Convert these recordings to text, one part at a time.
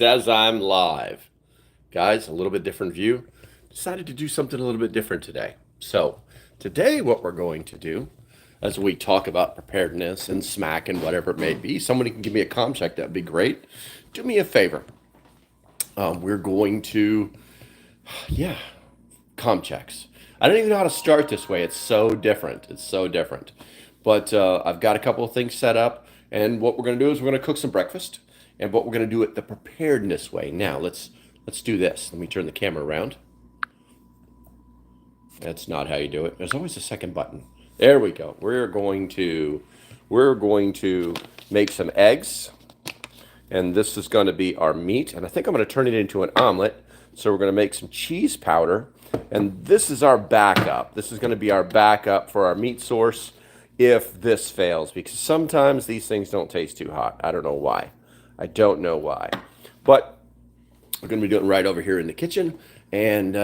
As I'm live. Guys, a little bit different view. Decided to do something a little bit different today. So, today what we're going to do, as we talk about preparedness and smack and whatever it may be, somebody can give me a comm check, that'd be great. Do me a favor. We're going to, yeah, comm checks. I don't even know how to start this way. It's so different. It's so different. But I've got a couple of things set up, and what we're going to do is we're going to cook some breakfast, and what we're going to do it the preparedness way. Now let's do this. Let me turn the camera around. That's not how you do it. There's always a second button. There we go. We're going to make some eggs, and this is going to be our meat, and I think I'm going to turn it into an omelet. So we're going to make some cheese powder, and this is our backup. This is going to be our backup for our meat source if this fails, because sometimes these things don't taste too hot. I don't know why. I don't know why. But we're going to be doing it right over here in the kitchen, and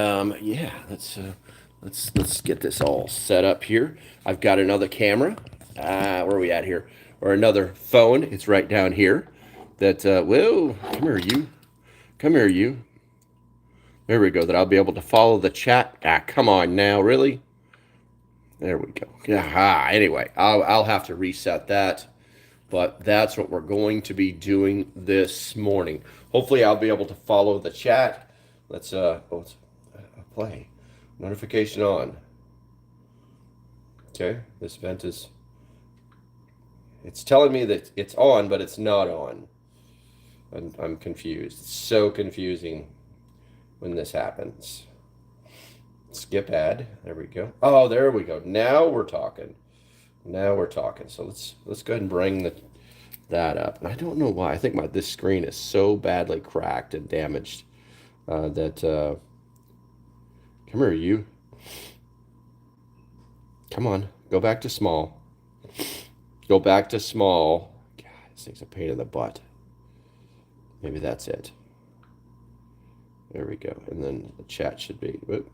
yeah, let's get this all set up here. I've got another camera. Where are we at here? Or another phone. It's right down here. That whoa, come here, you. Come here, you. There we go. That I'll be able to follow the chat. Ah, come on now, really? There we go. Aha. Anyway, I'll have to reset that. But that's what we're going to be doing this morning. Hopefully, I'll be able to follow the chat. Let's play. Notification on. Okay, this event is. It's telling me that it's on, but it's not on. I'm confused. It's so confusing when this happens. Skip ad. There we go. Oh, there we go. Now we're talking. Now we're talking. So let's go ahead and bring that up. And I don't know why. I think this screen is so badly cracked and damaged that. Come here, you. Come on. Go back to small. Go back to small. God, this thing's a pain in the butt. Maybe that's it. There we go. And then the chat should be. Whoop.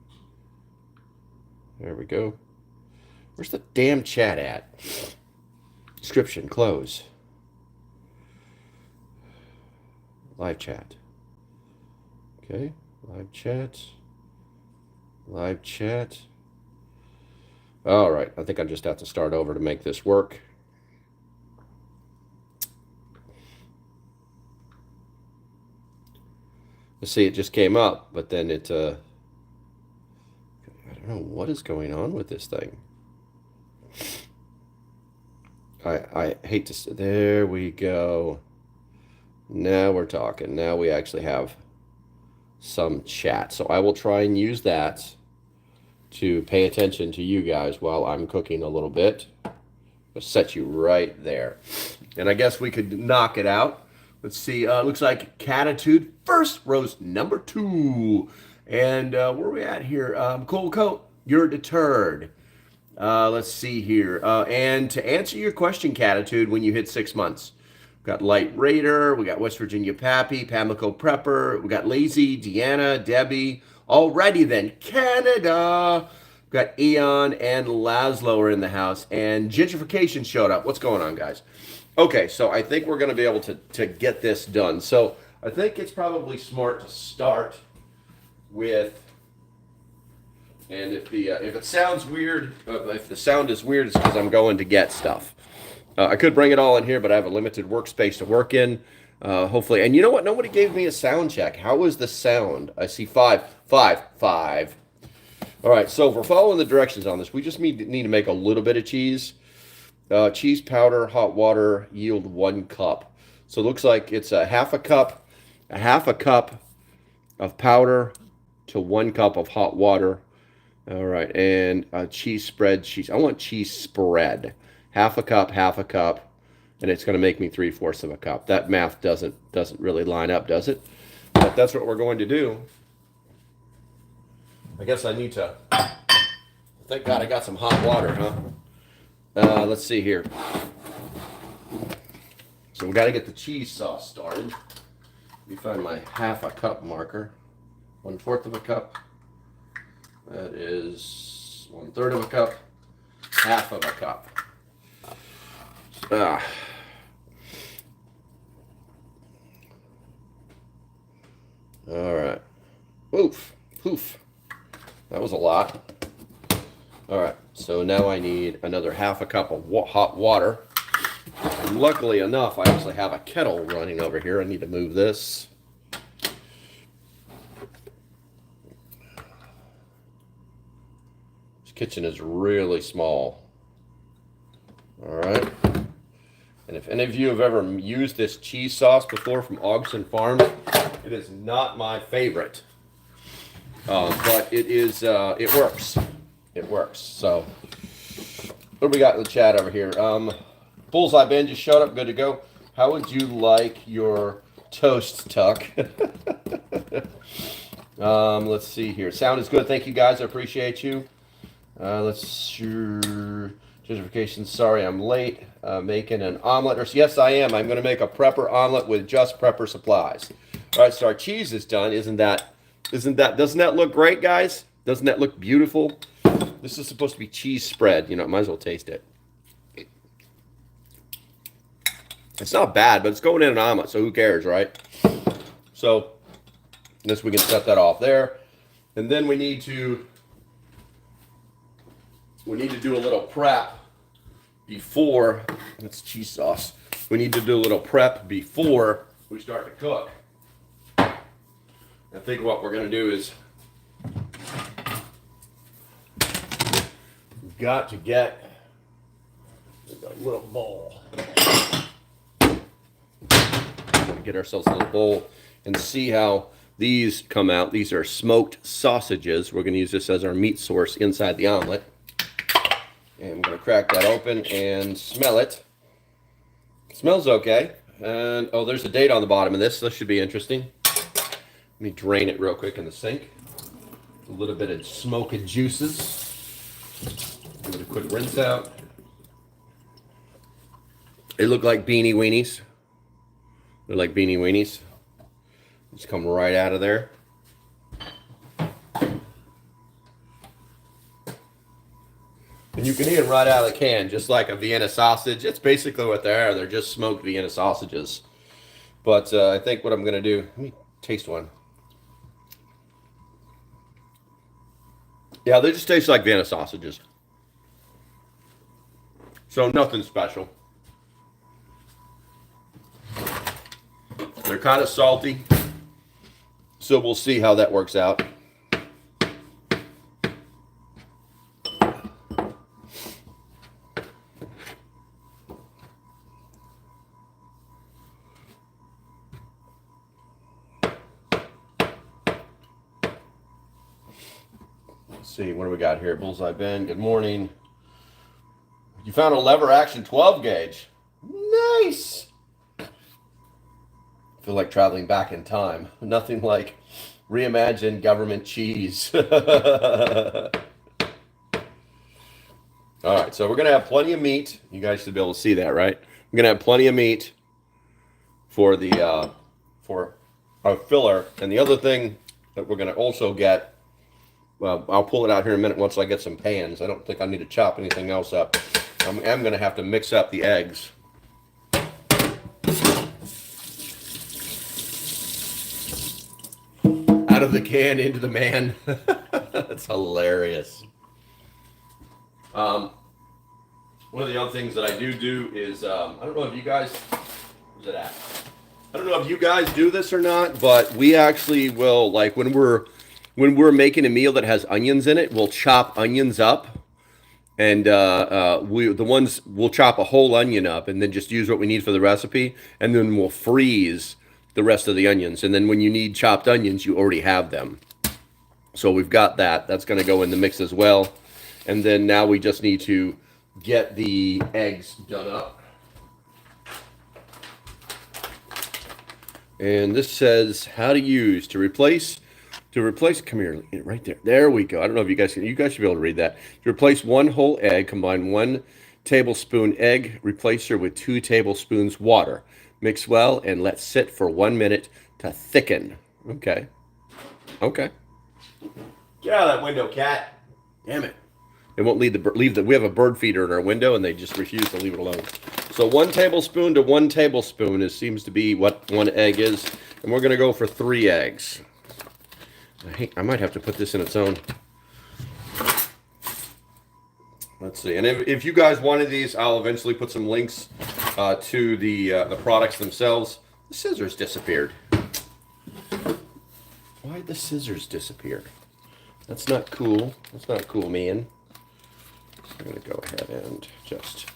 There we go. Where's the damn chat at? Description, close. Live chat. Okay. Live chat. Live chat. All right. I think I just have to start over to make this work. See, it just came up, but then it, I don't know what is going on with this thing. I hate to, there we go. Now we're talking. Now we actually have some chat. So I will try and use that to pay attention to you guys while I'm cooking a little bit. I'll set you right there. And I guess we could knock it out. Let's see. Looks like Catitude first, roast number 2. And where are we at here? Cool Coat, you're deterred. Let's see here. And to answer your question, Catitude, when you hit 6 months, we've got Light Raider, we got West Virginia Pappy, LocalPrepper, we got Lazy, Deanna, Debbie. Alrighty then, Canada. We've got Eon and Laszlo are in the house, and Gentrification showed up. What's going on, guys? Okay, so I think we're going to be able to get this done. So I think it's probably smart to start with, and if it sounds weird, if the sound is weird, it's because I'm going to get stuff. I could bring it all in here, but I have a limited workspace to work in. Hopefully, and you know what? Nobody gave me a sound check. How was the sound? I see 5, 5, 5. All right, so if we're following the directions on this, we just need to make a little bit of cheese. Cheese powder, hot water, yield 1 cup. So it looks like it's a half a cup of powder to 1 cup of hot water. All right, and cheese spread, cheese. I want cheese spread. Half a cup, and it's going to make me 3/4 of a cup. That math doesn't really line up, does it? But that's what we're going to do. I guess I need to. Thank God I got some hot water, huh? Let's see here. So we got to get the cheese sauce started. Let me find my half a cup marker. 1/4 of a cup. That is 1/3 of a cup. Half of a cup. All right. Oof. Poof. That was a lot. All right. So now I need another half a cup of hot water. And luckily enough, I actually have a kettle running over here. I need to move this. This kitchen is really small. All right. And if any of you have ever used this cheese sauce before from Ogson Farms, it is not my favorite. But it is, it works. It works. So, what do we got in the chat over here? Bullseye Ben just showed up, good to go. How would you like your toast, Tuck? Let's see here. Sound is good. Thank you, guys. I appreciate you. Justification. Sorry, I'm late. Making an omelet. Or yes, I am. I'm going to make a prepper omelet with just prepper supplies. All right, so our cheese is done. Doesn't that look great, guys? Doesn't that look beautiful? This is supposed to be cheese spread. You know, might as well taste it. It's not bad, but it's going in an omelet, so who cares, right? So, this we can set that off there. And then we need to do a little prep before, that's cheese sauce. We need to do a little prep before we start to cook. I think what we're going to do is we've got to get a little bowl. Get ourselves a little bowl and see how these come out. These are smoked sausages. We're going to use this as our meat source inside the omelet. And I'm going to crack that open and smell it. It smells okay. And oh, there's a date on the bottom of this. This should be interesting. Let me drain it real quick in the sink. A little bit of smoke and juices. Give it a quick rinse out. They look like beanie weenies. They're like beanie weenies. Just come right out of there. And you can eat them right out of the can, just like a Vienna sausage. It's basically what they are. They're just smoked Vienna sausages. But I think what I'm going to do, let me taste one. Yeah, they just taste like Vienna sausages. So nothing special. They're kind of salty. So we'll see how that works out. Let's see, what do we got here? Bullseye Ben, good morning. You found a lever action 12 gauge. Nice. I feel like traveling back in time. Nothing like reimagined government cheese. All right, so we're going to have plenty of meat. You guys should be able to see that, right? We're going to have plenty of meat for the for our filler. And the other thing that we're going to also get, well, I'll pull it out here in a minute once I get some pans. I don't think I need to chop anything else up. I am going to have to mix up the eggs. Out of the can into the man. That's hilarious. One of the other things that I do is, I don't know if you guys, where's it at? I don't know if you guys do this or not, but we actually will, like when we're making a meal that has onions in it, we'll chop onions up. And we'll chop a whole onion up and then just use what we need for the recipe. And then we'll freeze the rest of the onions. And then when you need chopped onions, you already have them. So we've got that. That's going to go in the mix as well. And then now we just need to get the eggs done up. And this says how to use to replace, come here, right there. There we go. I don't know if you guys should be able to read that. To replace one whole egg, combine 1 tablespoon egg replacer with 2 tablespoons water. Mix well and let sit for 1 minute to thicken. Okay. Okay. Get out of that window, cat. Damn it. They won't leave we have a bird feeder in our window and they just refuse to leave it alone. So 1 tablespoon to 1 tablespoon seems to be what 1 egg is. And we're going to go for 3 eggs. I might have to put this in its own. Let's see. And if you guys wanted these, I'll eventually put some links to the products themselves. The scissors disappeared. Why'd the scissors disappear? That's not cool. That's not cool, man. So I'm going to go ahead and just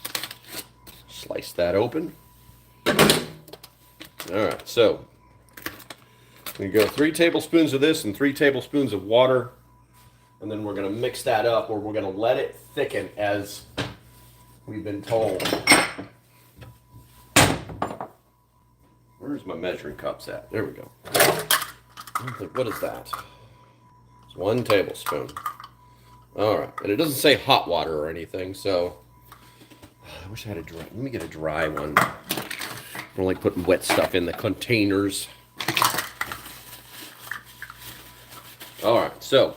slice that open. Alright, so we go 3 tablespoons of this and 3 tablespoons of water. And then we're going to mix that up, or we're going to let it thicken as we've been told. Where's my measuring cups at? There we go. What is that? It's 1 tablespoon. All right, and it doesn't say hot water or anything, so I wish I had a dry. Let me get a dry one. I don't like putting wet stuff in the containers. All right, so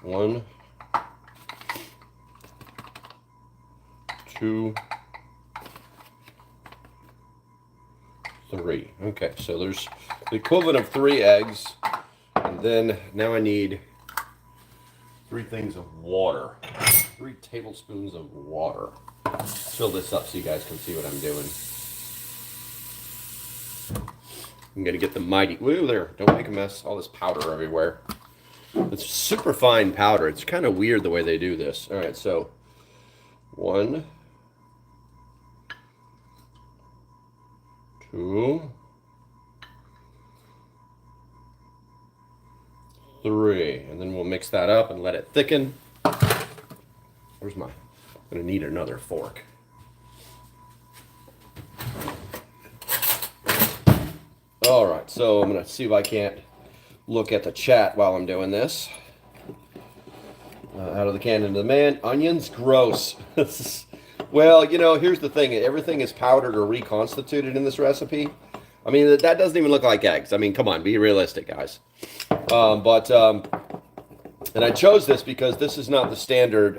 1, 2, 3. Okay, so there's the equivalent of 3 eggs, and then now I need 3 things of water. 3 tablespoons of water. Let's fill this up so you guys can see what I'm doing. I'm gonna get the mighty. Woo, there! Don't make a mess. All this powder everywhere. It's super fine powder. It's kind of weird the way they do this. All right, so 1, 2, 3, and then we'll mix that up and let it thicken. Where's my? I'm gonna need another fork. All right, so I'm gonna see if I can't look at the chat while I'm doing this. Out of the can into the man. Onions, gross. Well, you know, here's the thing. Everything is powdered or reconstituted in this recipe. I mean, that doesn't even look like eggs. I mean, come on, be realistic, guys. And I chose this because this is not the standard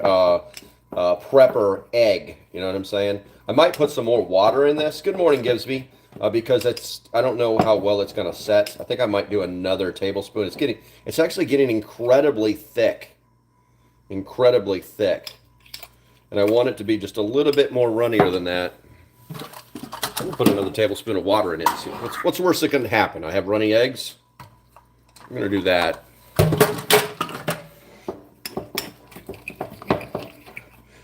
prepper egg. You know what I'm saying? I might put some more water in this. Good morning, Gibbsby. Because I don't know how well it's going to set. I think I might do another tablespoon. It's actually getting incredibly thick. Incredibly thick. And I want it to be just a little bit more runnier than that. I'm going to put another tablespoon of water in it. See, what's worse that can happen? I have runny eggs. I'm going to do that.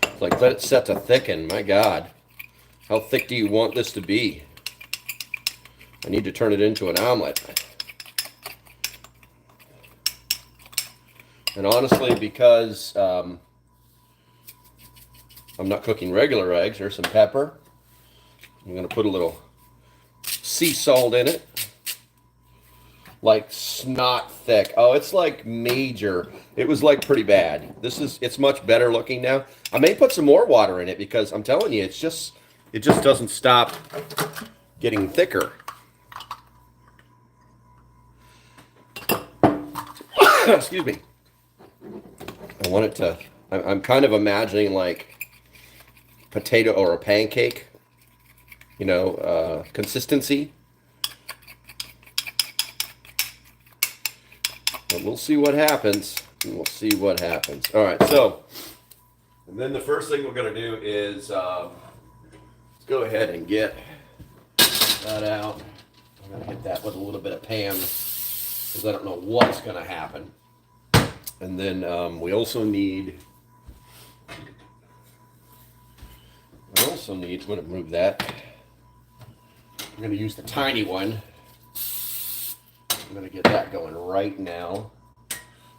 It's like, let it set to thicken. My God. How thick do you want this to be? I need to turn it into an omelet. And honestly, because I'm not cooking regular eggs, there's some pepper. I'm going to put a little sea salt in it. Like snot thick. Oh, it's like major. It was like pretty bad. It's much better looking now. I may put some more water in it because I'm telling you, it just doesn't stop getting thicker. Excuse me. I want it to, I'm kind of imagining like potato or a pancake, you know, consistency. But we'll see what happens. We'll see what happens. All right, so, and then the first thing we're going to do is, let's go ahead and get that out. I'm going to hit that with a little bit of Pam, because I don't know what's going to happen. And then we also need, I'm going to move that. I'm going to use the tiny one. I'm going to get that going right now.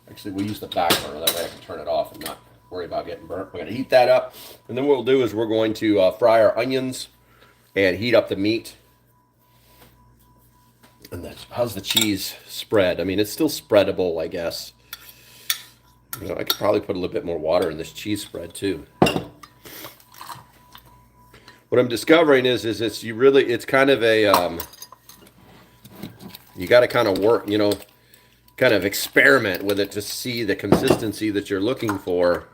Actually, we'll use the back burner. That way I can turn it off and not worry about getting burnt. We're going to heat that up. And then what we'll do is we're going to fry our onions and heat up the meat. And that's, how's the cheese spread? I mean, it's still spreadable, I guess. You know, I could probably put a little bit more water in this cheese spread too. What I'm discovering is it's kind of a, you got to kind of work, you know, kind of experiment with it to see the consistency that you're looking for.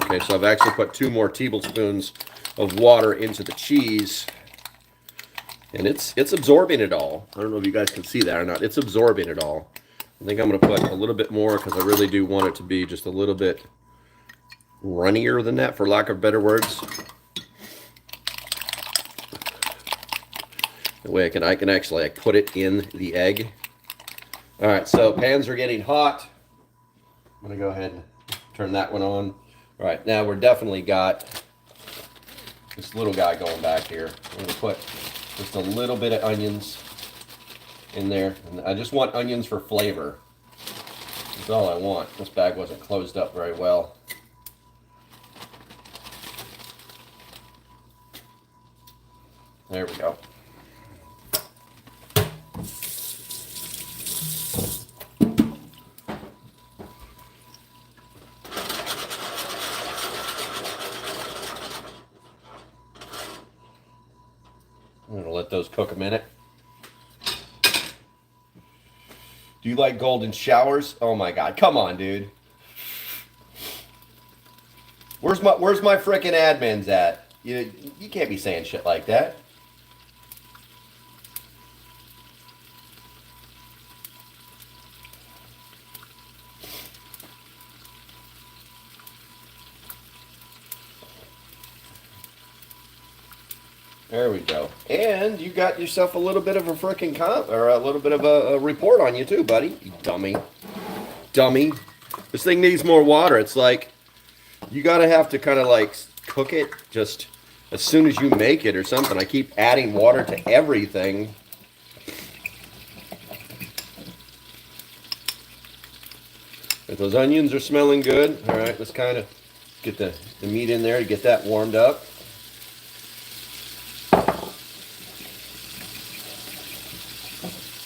Okay, so I've actually put 2 more tablespoons of water into the cheese. And it's absorbing it all. I don't know if you guys can see that or not. It's absorbing it all. I think I'm going to put a little bit more because I really do want it to be just a little bit runnier than that, for lack of better words. The way I can actually like put it in the egg. All right, so pans are getting hot. I'm going to go ahead and turn that one on. All right, now we're definitely got this little guy going back here. I'm going to put just a little bit of onions in there. And I just want onions for flavor. That's all I want. This bag wasn't closed up very well. There we go. I'm going to let those cook a minute. Do you like golden showers? Oh my God. Come on, dude. Where's my frickin' admins at? You can't be saying shit like that. There we go. And you got yourself a little bit of a frickin' or a little bit of a report on you too, buddy. You dummy. Dummy. This thing needs more water. It's like, you gotta have to kind of like cook it just as soon as you make it or something. I keep adding water to everything. If those onions are smelling good, all right, let's kind of get the meat in there to get that warmed up.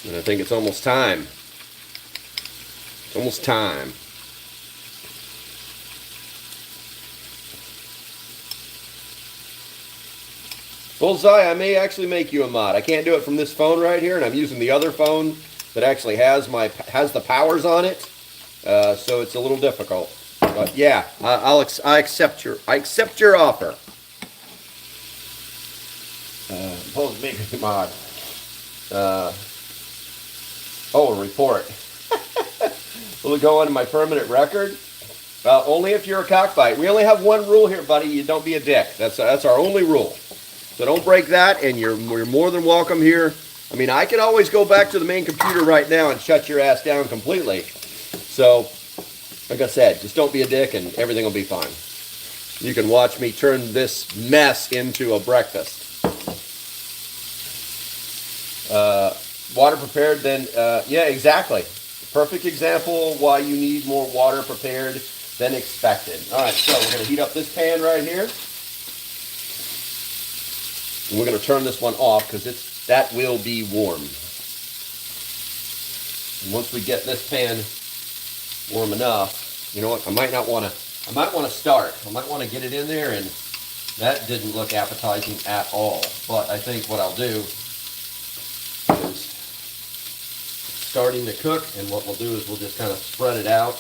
And I think it's almost time. It's almost time. Bullseye, I may actually make you a mod. I can't do it from this phone right here, and I'm using the other phone that actually has the powers on it. So it's a little difficult. But yeah, I accept your offer. Suppose make me a mod. Oh, a report. Will it go on my permanent record? Only if you're a cockbite. We only have one rule here, buddy. You don't be a dick. That's our only rule. So don't break that, and you're more than welcome here. I mean, I can always go back to the main computer right now and shut your ass down completely. So, like I said, just don't be a dick, and everything will be fine. You can watch me turn this mess into a breakfast. Water prepared, then, yeah, exactly. Perfect example why you need more water prepared than expected. All right, so we're going to heat up this pan right here. And we're going to turn this one off because that will be warm. And once we get this pan warm enough, you know what? I might want to start. I might want to get it in there, and that didn't look appetizing at all. But I think what I'll do is starting to cook, and what we'll do is we'll just kind of spread it out.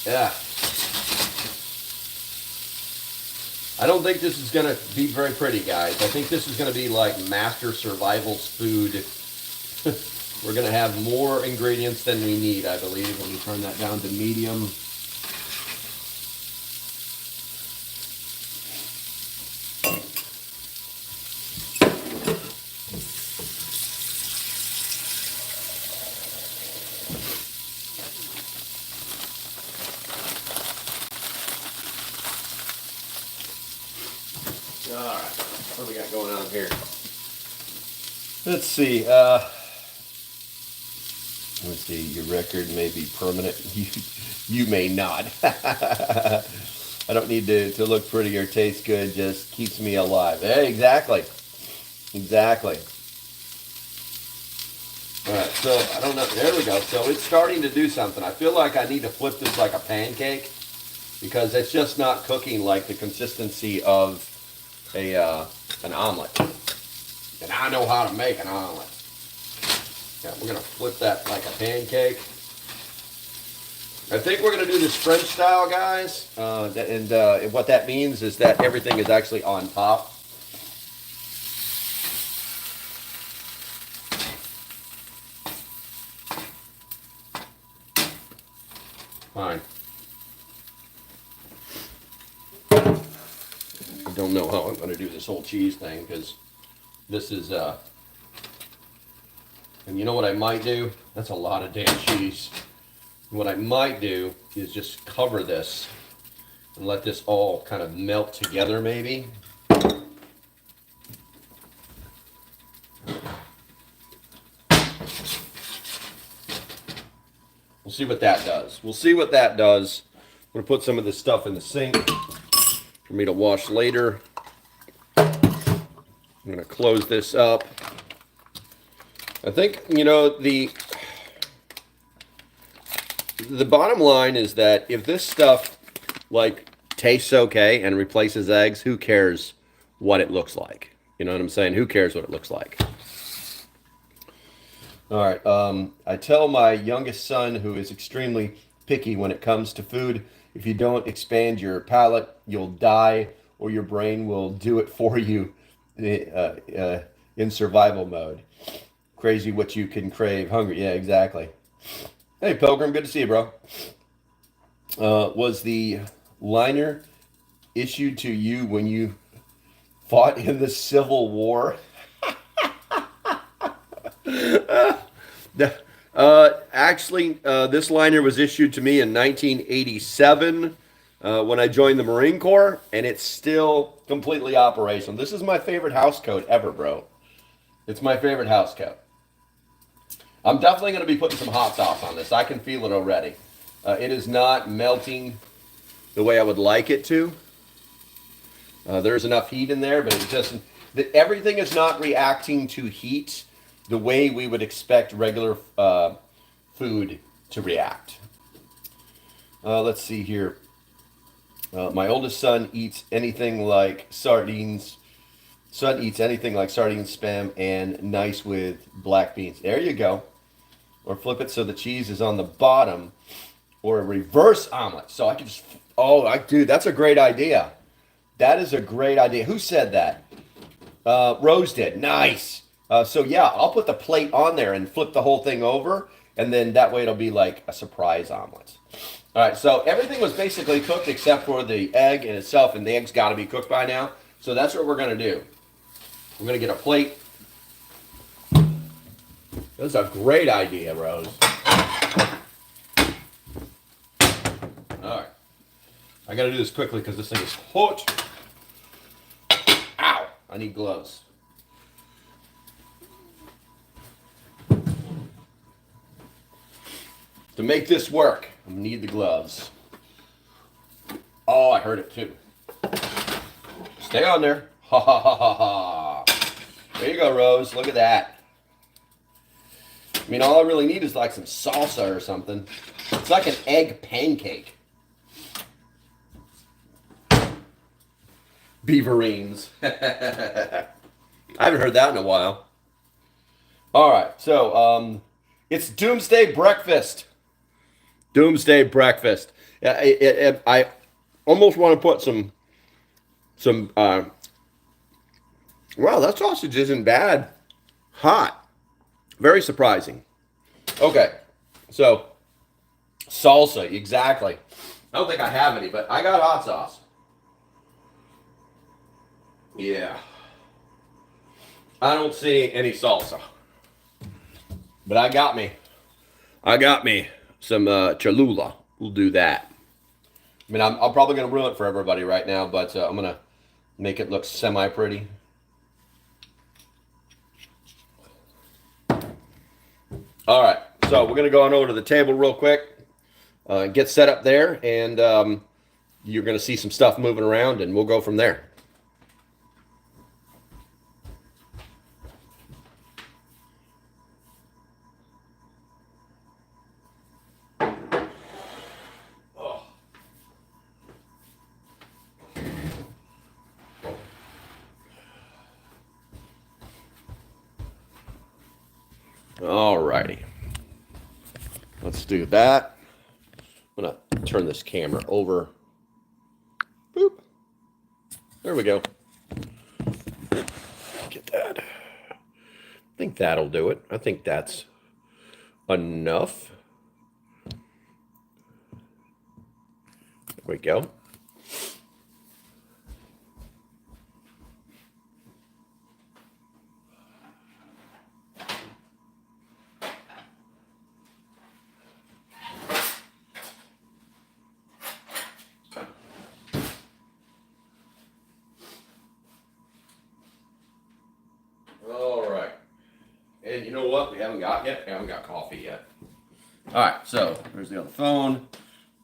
Yeah. I don't think this is going to be very pretty, guys. I think this is going to be like Master Survival's food. We're going to have more ingredients than we need, I believe. Let me turn that down to medium. Alright, what do we got going on here? Let's see, your record may be permanent. You may not. I don't need to look pretty or taste good, just keeps me alive. Hey, exactly. Exactly. Alright, so I don't know, there we go. So it's starting to do something. I feel like I need to flip this like a pancake because it's just not cooking like the consistency of an omelet. And I know how to make an omelet. Yeah, we're going to flip that like a pancake. I think we're going to do this French style, guys. And what that means is that everything is actually on top. Fine. I don't know how I'm going to do this whole cheese thing because this is, and you know what I might do? That's a lot of damn cheese. What I might do is just cover this and let this all kind of melt together maybe. We'll see what that does. We'll see what that does. I'm going to put some of this stuff in the sink for me to wash later. I'm going to close this up. I think, you know, the bottom line is that if this stuff, like, tastes okay and replaces eggs, who cares what it looks like? You know what I'm saying? Who cares what it looks like? All right. I tell my youngest son, who is extremely picky when it comes to food, if you don't expand your palate, you'll die, or your brain will do it for you in survival mode. Crazy what you can crave. Hungry. Yeah, exactly. Hey, Pilgrim. Good to see you, bro. Was the liner issued to you when you fought in the Civil War? Actually, this liner was issued to me in 1987 when I joined the Marine Corps, and it's still completely operational. This is my favorite house coat ever, bro. It's my favorite house coat. I'm definitely going to be putting some hot sauce on this. I can feel it already. It is not melting the way I would like it to. There's enough heat in there, but it doesn't. Everything is not reacting to heat the way we would expect regular food to react. Let's see here. My oldest son eats anything like sardines. Son eats anything like sardines, spam, and nice with black beans. There you go. Or flip it so the cheese is on the bottom. Or a reverse omelet. So I can just, dude, that's a great idea. That is a great idea. Who said that? Rose did. Nice. So yeah, I'll put the plate on there and flip the whole thing over, and then that way it'll be like a surprise omelet. All right, so everything was basically cooked except for the egg in itself, and the egg's got to be cooked by now. So that's what we're going to do. We're going to get a plate. That's a great idea, Rose. All right. I got to do this quickly because this thing is hot. Ow! I need gloves. To make this work, I need the gloves. Oh, I heard it too. Stay on there. Ha ha ha ha ha. There you go, Rose. Look at that. I mean, all I really need is like some salsa or something. It's like an egg pancake. Beaverines. I haven't heard that in a while. All right, so it's Doomsday Breakfast. Doomsday Breakfast. I almost want to put some. Wow, that sausage isn't bad. Hot. Very surprising. Okay, so salsa, exactly. I don't think I have any, but I got hot sauce. Yeah. I don't see any salsa. But I got me some Cholula. We'll do that. I mean, I'm probably going to ruin it for everybody right now, but I'm going to make it look semi-pretty. All right, so we're going to go on over to the table real quick, get set up there, and you're going to see some stuff moving around, and we'll go from there. Alrighty, let's do that. I'm gonna turn this camera over. Boop. There we go. Get that. I think that'll do it. I think that's enough. we go. All right. And you know what? We haven't got yet. We haven't got coffee yet. All right. So there's the other phone.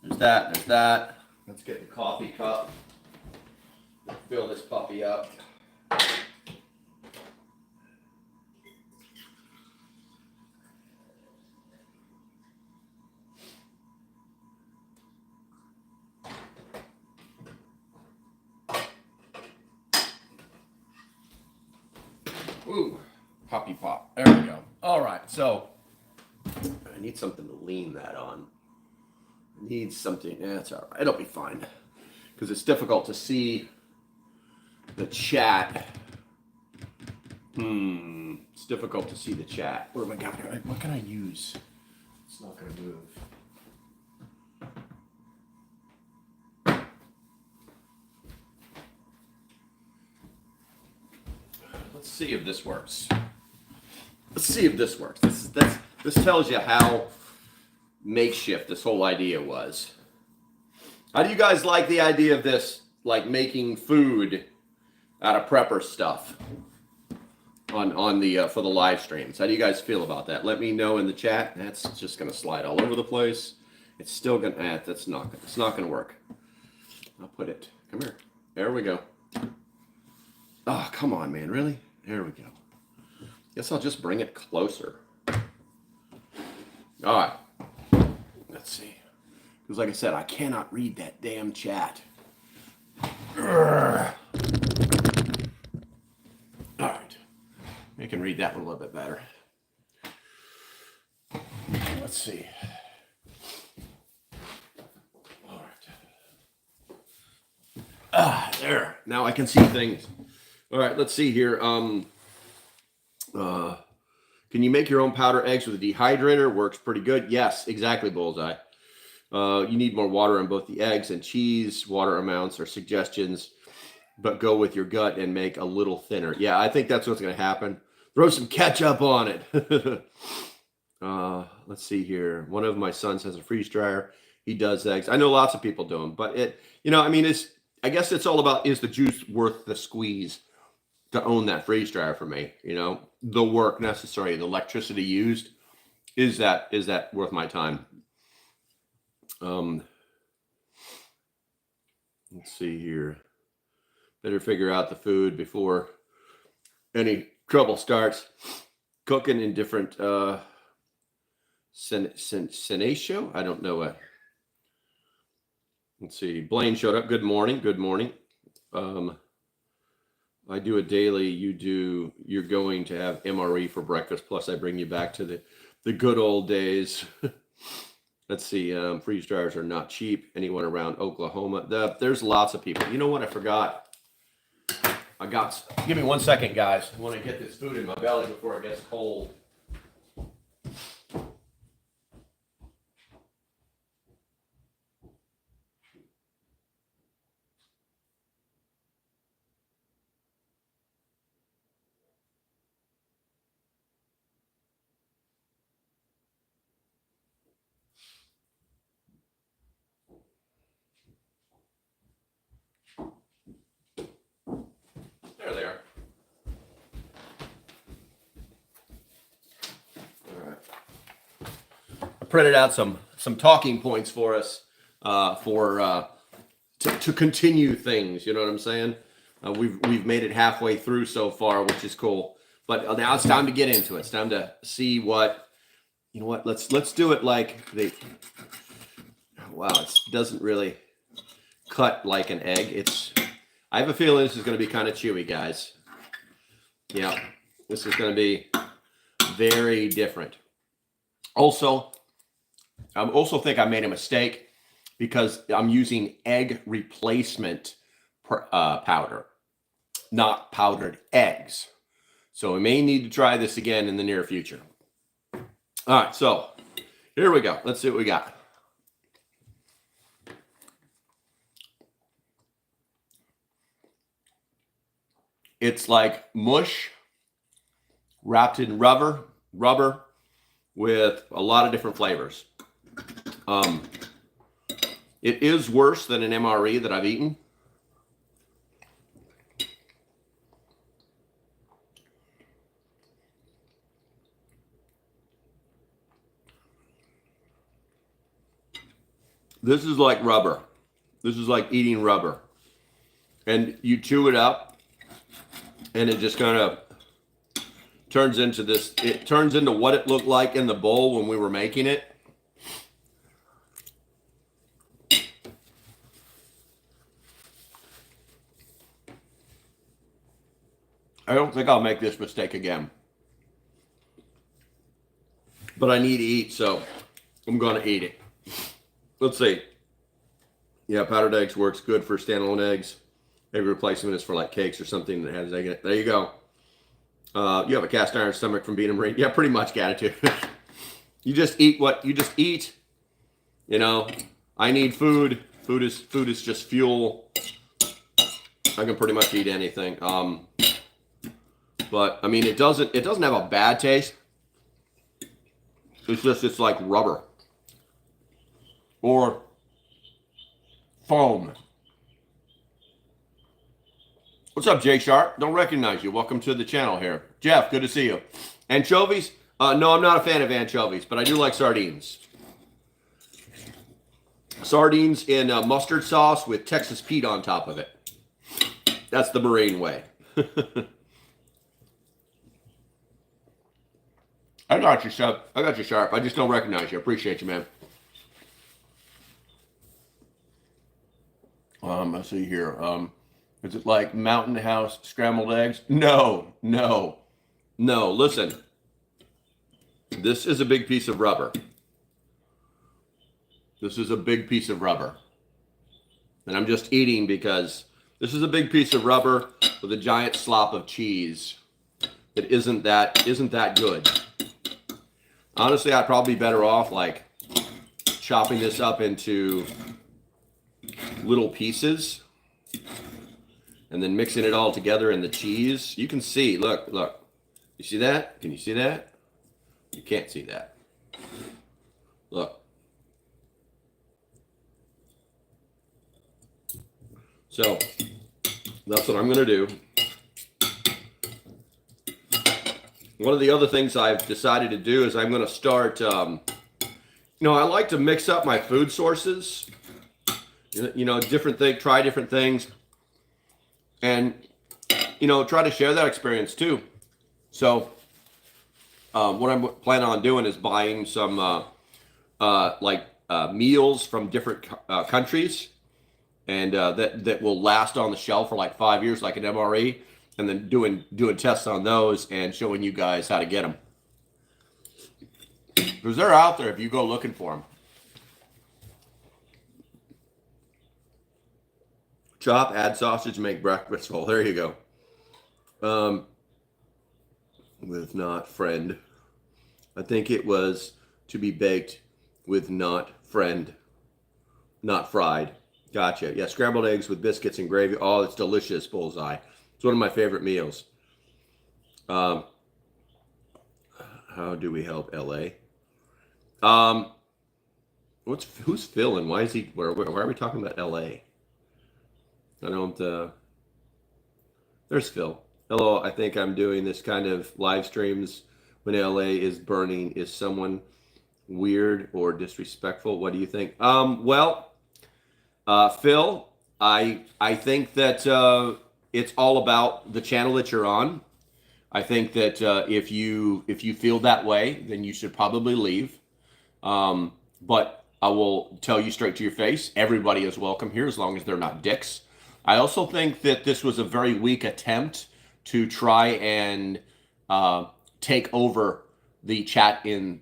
There's that. There's that. Let's get the coffee cup. Fill this puppy up. Ooh, puppy pop. There we go. All right. So I need something to lean that on. I need something. That's all right. It'll be fine. Because it's difficult to see the chat. It's difficult to see the chat. What have I got here? What can I use? It's not going to move. Let's see if this works. Let's see if this works. This tells you how makeshift this whole idea was. How do you guys like the idea of this, like making food out of prepper stuff on the for the live streams? How do you guys feel about that? Let me know in the chat. That's just gonna slide all over the place. It's still gonna. That's not. It's not gonna work. I'll put it. Come here. There we go. Oh, come on, man. Really? There we go. Guess I'll just bring it closer. All right. Let's see. Because like I said, I cannot read that damn chat. All right. I can read that one a little bit better. Let's see. All right. There. Now I can see things. All right, let's see here. Can you make your own powder eggs with a dehydrator? Works pretty good. Yes, exactly, Bullseye. You need more water on both the eggs and cheese. Water amounts are suggestions, but go with your gut and make a little thinner. Yeah, I think that's what's going to happen. Throw some ketchup on it. Let's see here. One of my sons has a freeze dryer. He does eggs. I know lots of people do them, but I guess it's all about, is the juice worth the squeeze to own that freeze dryer for me? The work necessary, the electricity used, is that worth my time? Let's see here. Better figure out the food before any trouble starts. Cooking in different Senatio? I don't know what. Let's see. Blaine showed up. Good morning. Good morning. I do a daily. You're going to have MRE for breakfast. Plus, I bring you back to the good old days. Let's see. Freeze dryers are not cheap. Anyone around Oklahoma? There's lots of people. You know what? I forgot. Give me 1 second, guys. I want to get this food in my belly before it gets cold. There they are. All right. I printed out some talking points for us to continue things. You know what I'm saying? We've made it halfway through so far, which is cool. But now it's time to get into it. It's time to see what. You know what? Let's do it like wow, it doesn't really cut like an egg. I have a feeling this is going to be kind of chewy, guys. Yeah, this is going to be very different. Also, I also think I made a mistake because I'm using egg replacement powder, not powdered eggs. So we may need to try this again in the near future. All right, so here we go. Let's see what we got. It's like mush wrapped in rubber with a lot of different flavors. It is worse than an MRE that I've eaten. This is like rubber. This is like eating rubber. And you chew it up, and it just kind of turns into this. It turns into what it looked like in the bowl when we were making it. I don't think I'll make this mistake again. But I need to eat, so I'm going to eat it. Let's see. Yeah, powdered eggs works good for standalone eggs. Maybe replacement is for like cakes or something that has egg in it. There you go. You have a cast iron stomach from being a Marine. Yeah, pretty much got it too. You just eat what you just eat. You know, I need food. Food is just fuel. I can pretty much eat anything. But I mean, it doesn't have a bad taste. It's like rubber or foam. What's up, Jay Sharp? Don't recognize you. Welcome to the channel here. Jeff, good to see you. Anchovies? No, I'm not a fan of anchovies, but I do like sardines. Sardines in mustard sauce with Texas Pete on top of it. That's the Marine way. I got you, Sharp. I got you, Sharp. I just don't recognize you. Appreciate you, man. Let's see here. Is it like Mountain House scrambled eggs? No. Listen, this is a big piece of rubber. This is a big piece of rubber. And I'm just eating because this is a big piece of rubber with a giant slop of cheese. It isn't that good. Honestly, I'd probably be better off like chopping this up into little pieces and then mixing it all together in the cheese. You can see, look. You see that? Can you see that? You can't see that. Look. So that's what I'm going to do. One of the other things I've decided to do is I'm going to start, I like to mix up my food sources, try different things, and, try to share that experience too. So what I'm planning on doing is buying some, meals from different countries, and that will last on the shelf for like 5 years, like an MRE. And then doing tests on those and showing you guys how to get them. Because they're out there if you go looking for them. Chop, add sausage, make breakfast roll. There you go. With not friend. I think it was to be baked with not friend. Not fried. Gotcha. Yeah, scrambled eggs with biscuits and gravy. Oh, it's delicious, Bullseye. It's one of my favorite meals. How do we help LA? Who's Phil and why is he? Why are we talking about LA? I don't. There's Phil. Hello. I think I'm doing this kind of live streams when LA is burning. Is someone weird or disrespectful? What do you think? Well, Phil, I think that. It's all about the channel that you're on. I think that if you feel that way, then you should probably leave. But I will tell you straight to your face, everybody is welcome here as long as they're not dicks. I also think that this was a very weak attempt to try and take over the chat in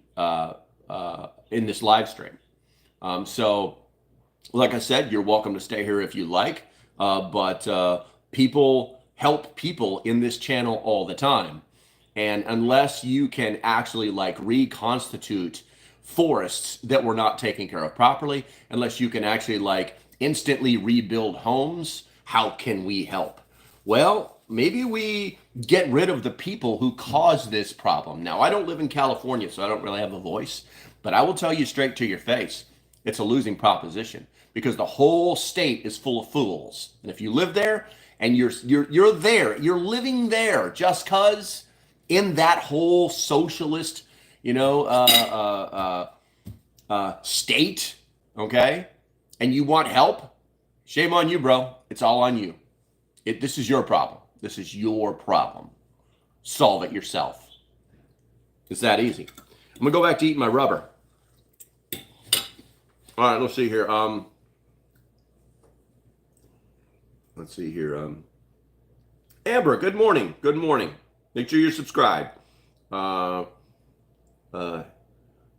this live stream. So, like I said, you're welcome to stay here if you like, but people help people in this channel all the time. And unless you can actually like reconstitute forests that were not taken care of properly, unless you can actually like instantly rebuild homes, how can we help? Well, maybe we get rid of the people who cause this problem. Now, I don't live in California, so I don't really have a voice, but I will tell you straight to your face, it's a losing proposition because the whole state is full of fools. And if you live there and you're there, you're living there just cause in that whole socialist, state, okay, and you want help, shame on you, bro. It's all on you. This is your problem. This is your problem. Solve it yourself. It's that easy. I'm gonna go back to eating my rubber. All right, let's see here. Let's see here. Amber, good morning. Good morning. Make sure you're subscribed.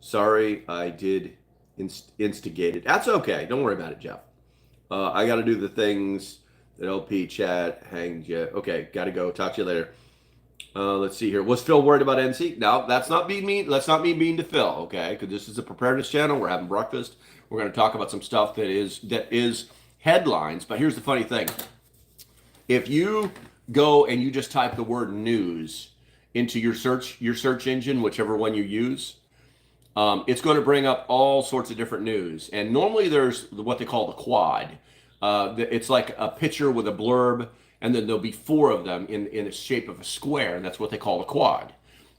Sorry, I did instigate it. That's okay. Don't worry about it, Jeff. I got to do the things that LP chat hanged you. Okay, got to go. Talk to you later. Let's see here. Was Phil worried about NC? No, that's not being mean. Let's not be mean to Phil, okay? Because this is a preparedness channel. We're having breakfast. We're going to talk about some stuff that is headlines. But here's the funny thing. If you go and you just type the word news into your search engine, whichever one you use, it's going to bring up all sorts of different news. And normally there's what they call the quad. It's like a picture with a blurb, and then there'll be four of them in the shape of a square, and that's what they call a quad.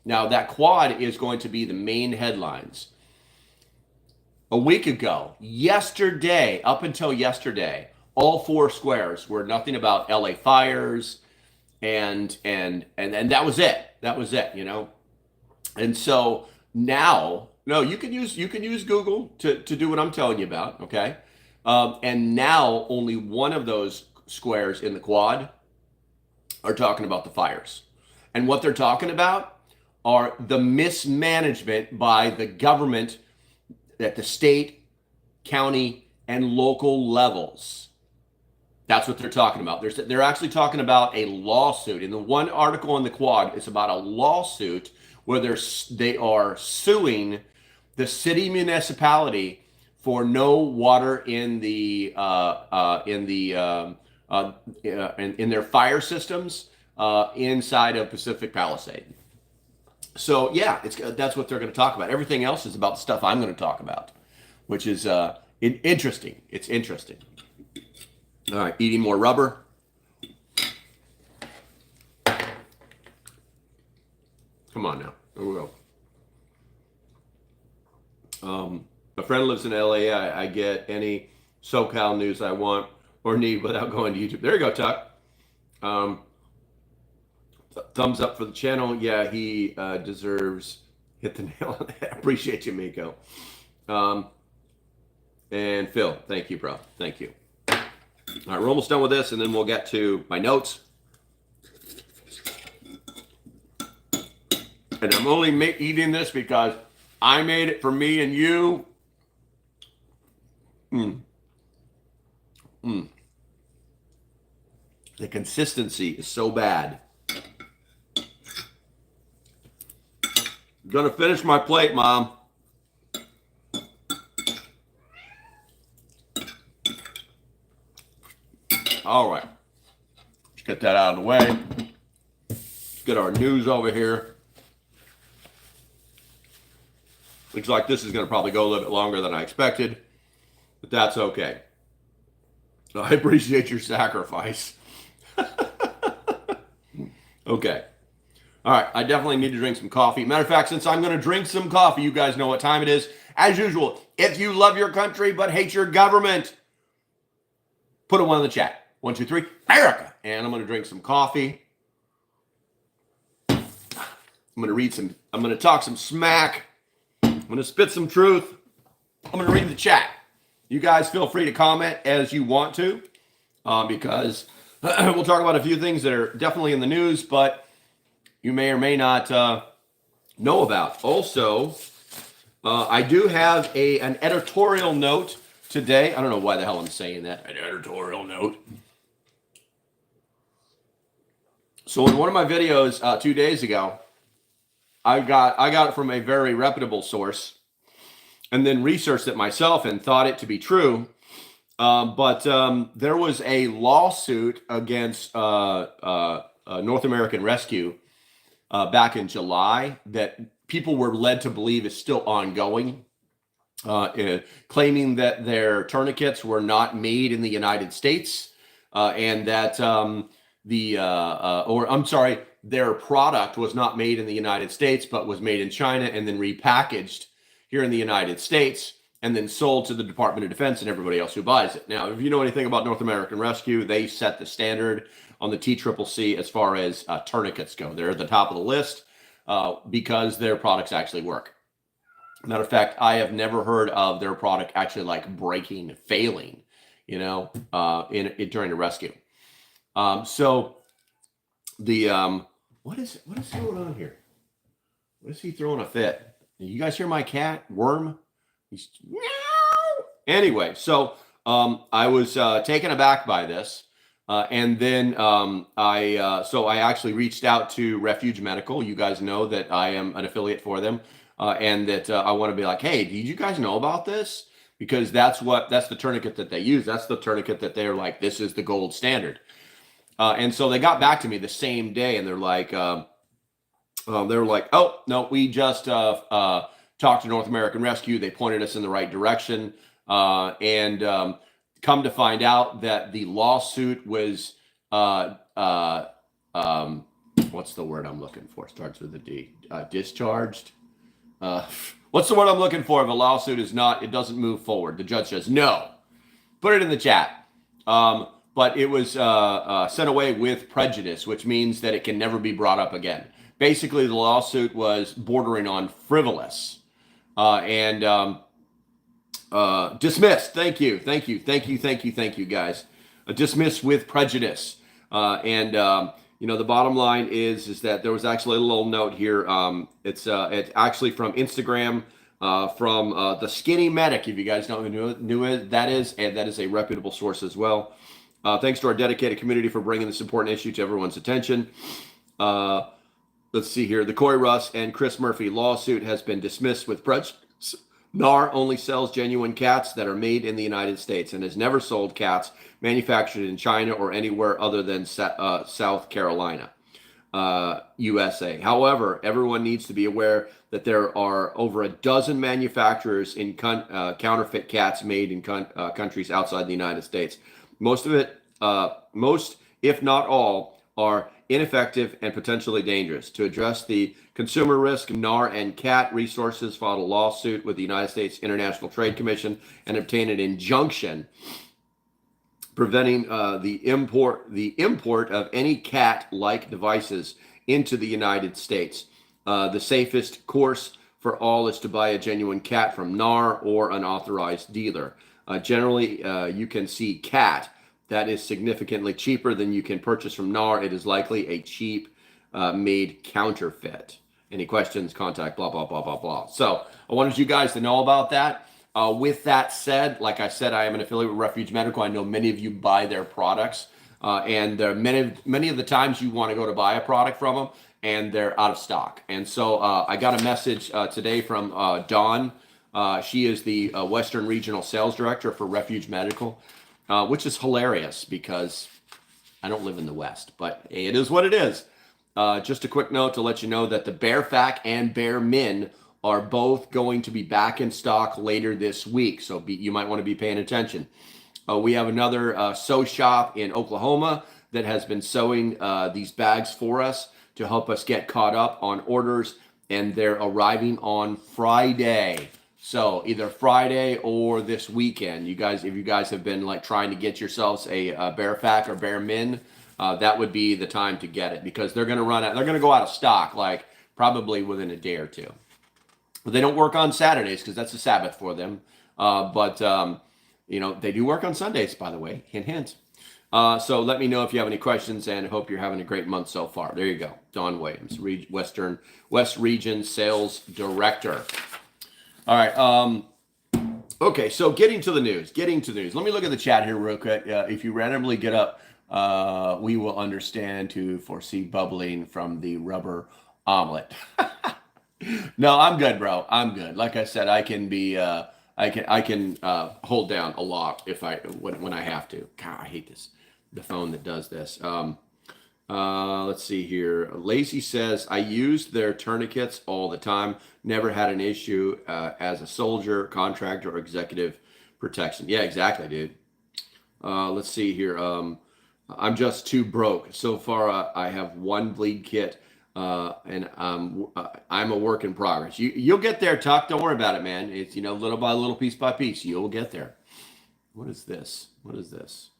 Now, that quad is going to be the main headlines. A week ago, yesterday, up until yesterday, all four squares were nothing about LA fires, and that was it. That was it, And so now, no, you can use Google to do what I'm telling you about, okay? And now only one of those squares in the quad are talking about the fires. And what they're talking about are the mismanagement by the government at the state, county, and local levels. That's what they're talking about. They're actually talking about a lawsuit. In the one article in the quad, it's about a lawsuit where they are suing the city municipality for no water in their fire systems inside of Pacific Palisade. So yeah, that's what they're going to talk about. Everything else is about the stuff I'm going to talk about, which is interesting. It's interesting. All right, eating more rubber. Come on now. Here we go. A friend lives in LA. I get any SoCal news I want or need without going to YouTube. There you go, Tuck. Thumbs up for the channel. Yeah, he deserves. Hit the nail on the head. Appreciate you, Miko. And Phil, thank you, bro. Thank you. All right, we're almost done with this, and then we'll get to my notes. And I'm only eating this because I made it for me and you. The consistency is so bad. I'm gonna finish my plate, Mom. All right, let's get that out of the way. Let's get our news over here. Looks like this is going to probably go a little bit longer than I expected, but that's okay. I appreciate your sacrifice. Okay. All right, I definitely need to drink some coffee. Matter of fact, since I'm going to drink some coffee, you guys know what time it is. As usual, if you love your country but hate your government, put a 1 in the chat. 1, 2, 3, America. And I'm going to drink some coffee. I'm going to talk some smack. I'm going to spit some truth. I'm going to read the chat. You guys feel free to comment as you want to, because we'll talk about a few things that are definitely in the news, but you may or may not know about. Also, I do have an editorial note today. I don't know why the hell I'm saying that. An editorial note. So in one of my videos 2 days ago, I got it from a very reputable source, and then researched it myself and thought it to be true. But there was a lawsuit against North American Rescue back in July that people were led to believe is still ongoing, claiming that their tourniquets were not made in the United States, and that their product was not made in the United States, but was made in China and then repackaged here in the United States and then sold to the Department of Defense and everybody else who buys it. Now, if you know anything about North American Rescue, they set the standard on the TCCC as far as tourniquets go. They're at the top of the list because their products actually work. Matter of fact, I have never heard of their product actually like breaking, failing, during a rescue. So the what is going on here? What is he throwing a fit? You guys hear my cat Worm? He's meow. Anyway, so I was taken aback by this, and then I actually reached out to Refuge Medical. You guys know that I am an affiliate for them, and that I want to be like, hey, did you guys know about this? Because that's the tourniquet that they use. That's the tourniquet that they're like, this is the gold standard. And so they got back to me the same day, and they're like, oh no, we just talked to North American Rescue. They pointed us in the right direction, and come to find out that the lawsuit was what's the word I'm looking for? Starts with a D. Discharged. What's the word I'm looking for? If a lawsuit is not, it doesn't move forward. The judge says no. Put it in the chat. But it was sent away with prejudice, which means that it can never be brought up again. Basically, the lawsuit was bordering on frivolous and dismissed. Thank you, guys. Dismissed with prejudice. The bottom line is that there was actually a little note here. It's actually from Instagram, from the Skinny Medic. If you guys know who knew that is, and that is a reputable source as well. Thanks to our dedicated community for bringing this important issue to everyone's attention. Let's see here. The Corey Russ and Chris Murphy lawsuit has been dismissed with prejudice. NAR only sells genuine cats that are made in the United States and has never sold cats manufactured in China or anywhere other than South Carolina, USA. However, everyone needs to be aware that there are over a dozen manufacturers in counterfeit cats made in countries outside the United States. Most, if not all, are ineffective and potentially dangerous. To address the consumer risk, NAR and CAT Resources filed a lawsuit with the United States International Trade Commission and obtained an injunction preventing the import of any cat-like devices into the United States. The safest course for all is to buy a genuine cat from NAR or an authorized dealer. Generally, you can see cat that is significantly cheaper than you can purchase from NAR. It is likely a cheap made counterfeit. Any questions, contact blah, blah, blah, blah, blah. So I wanted you guys to know about that. With that said, like I said, I am an affiliate with Refuge Medical. I know many of you buy their products, and many of the times you want to go to buy a product from them, and they're out of stock. And so I got a message today from Dawn. She is the Western Regional Sales Director for Refuge Medical, which is hilarious because I don't live in the West, but it is what it is. Just a quick note to let you know that the Bear Fac and Bear Min are both going to be back in stock later this week, so you might want to be paying attention. We have another sew shop in Oklahoma that has been sewing these bags for us to help us get caught up on orders, and they're arriving on Friday. So either Friday or this weekend. You guys, if you guys have been like trying to get yourselves a Bear Fac or Bear Min, that would be the time to get it, because they're going to run out. They're going to go out of stock like probably within a day or two. They don't work on Saturdays because that's a Sabbath for them. But they do work on Sundays, by the way. Hint, hint. So let me know if you have any questions, and I hope you're having a great month so far. There you go. Dawn Williams, West Region Sales Director. All right. Okay, so getting to the news. Let me look at the chat here real quick. If you randomly get up, we will understand to foresee bubbling from the rubber omelet. No, I'm good, bro. I'm good. Like I said, I can be, I can hold down a lot when I have to. God, I hate this. The phone that does this. Let's see here. Lacey says, I used their tourniquets all the time. Never had an issue as a soldier, contractor, or executive protection. Yeah, exactly, dude. Let's see here. I'm just too broke. So far, I have one bleed kit, and I'm a work in progress. You'll get there, Tuck. Don't worry about it, man. It's, you know, little by little, piece by piece. You'll get there. What is this? What is this?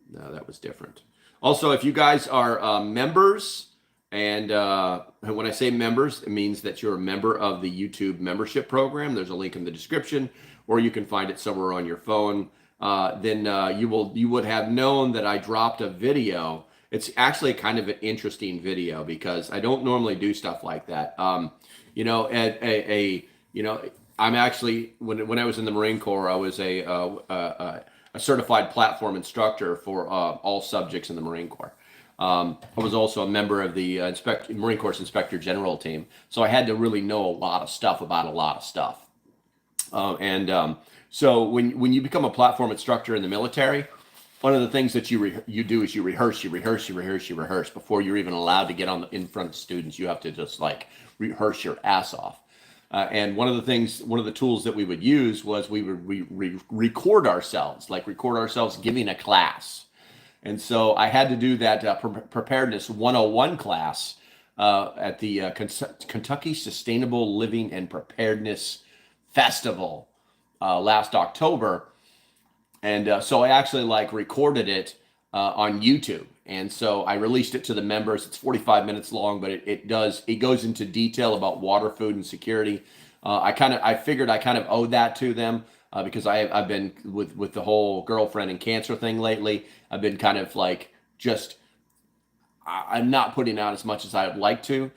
No, that was different. Also, if you guys are members, and when I say members, it means that you're a member of the YouTube membership program. There's a link in the description, or you can find it somewhere on your phone. Then you would have known that I dropped a video. It's actually kind of an interesting video because I don't normally do stuff like that. You know, you know, I'm actually when I was in the Marine Corps, I was a certified platform instructor for all subjects in the Marine Corps. I was also a member of the Marine Corps Inspector General team, so I had to really know a lot of stuff about a lot of stuff. So when you become a platform instructor in the military, one of the things that you do is you rehearse before you're even allowed to get in front of students. You have to just like rehearse your ass off. And one of the tools that we would use was we would record ourselves giving a class. And so I had to do that preparedness 101 class at the Kentucky Sustainable Living and Preparedness Festival last October. And so I actually like recorded it on YouTube. And so I released it to the members. It's 45 minutes long, but it goes into detail about water, food, and security. I figured I kind of owed that to them because I've been with the whole girlfriend and cancer thing lately. I've been kind of like I'm not putting out as much as I'd like to,